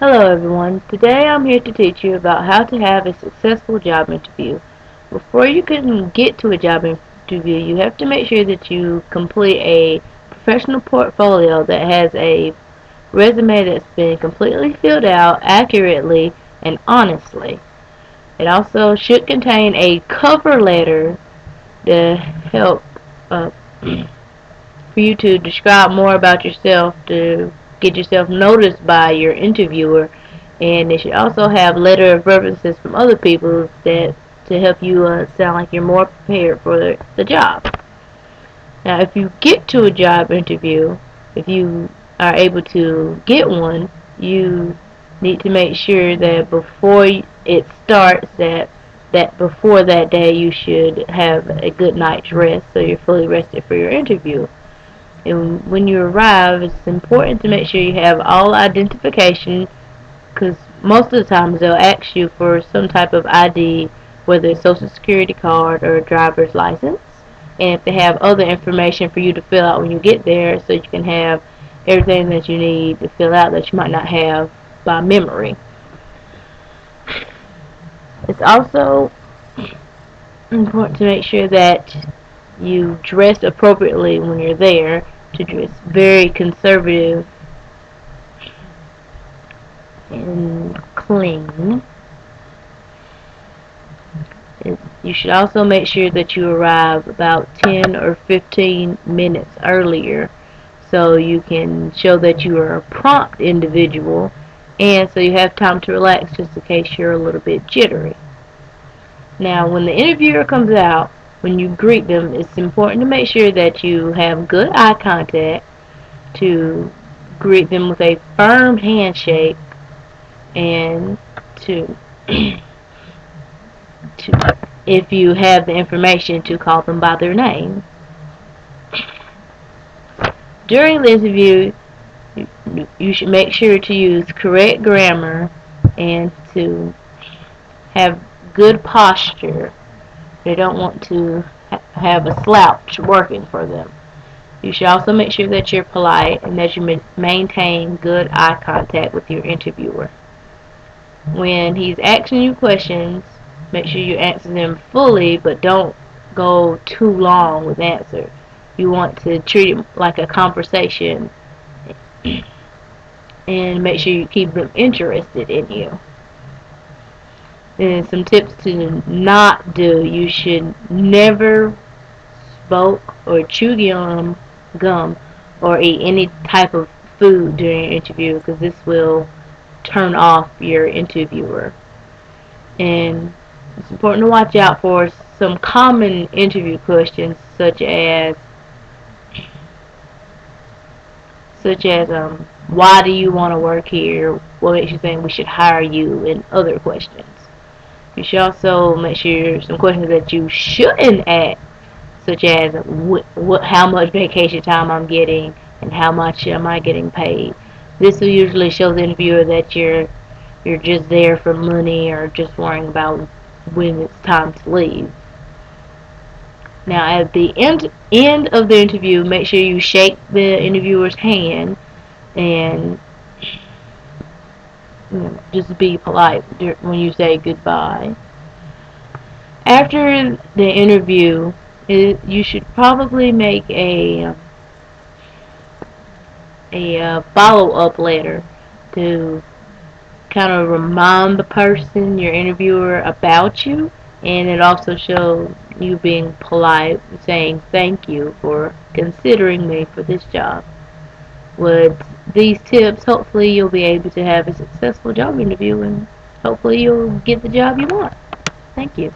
Hello everyone, today I'm here to teach you about how to have a successful job interview. Before you can get to a job interview, you have to make sure that you complete a professional portfolio that has a resume that's been completely filled out accurately and honestly. It also should contain a cover letter to help uh, for you to describe more about yourself to get yourself noticed by your interviewer, and it should also have letter of references from other people that to help you sound like you're more prepared for the job. Now, if you get to a job interview, if you are able to get one, you need to make sure that before it starts that before that day you should have a good night's rest so you're fully rested for your interview. And when you arrive, it's important to make sure you have all identification because most of the times they'll ask you for some type of ID, whether it's social security card or a driver's license. And if they have other information for you to fill out when you get there, so you can have everything that you need to fill out that you might not have by memory. It's also important to make sure that you dress appropriately when you're there, to dress very conservative and clean. You should also make sure that you arrive about 10 or 15 minutes earlier so you can show that you are a prompt individual and so you have time to relax just in case you're a little bit jittery. Now, when the interviewer comes out, when you greet them, it's important to make sure that you have good eye contact, to greet them with a firm handshake, and to to if you have the information to call them by their name. During the interview, you should make sure to use correct grammar and to have good posture. They don't want to have a slouch working for them. You should also make sure that you're polite and that you maintain good eye contact with your interviewer. When he's asking you questions, make sure you answer them fully, but don't go too long with answers. You want to treat it like a conversation and make sure you keep them interested in you. And some tips to not do: you should never smoke or chew gum or eat any type of food during your interview because this will turn off your interviewer. And it's important to watch out for some common interview questions such as why do you want to work here? What makes you think we should hire you? And other questions. You should also make sure some questions that you shouldn't ask, such as how much vacation time I'm getting and how much am I getting paid. This will usually show the interviewer that you're just there for money or just worrying about when it's time to leave. Now, at the end of the interview, make sure you shake the interviewer's hand and just be polite when you say goodbye. After the interview, you should probably make a follow-up letter to kind of remind the person, your interviewer, about you, and it also shows you being polite, saying thank you for considering me for this job. With these tips, hopefully you'll be able to have a successful job interview and hopefully you'll get the job you want. Thank you.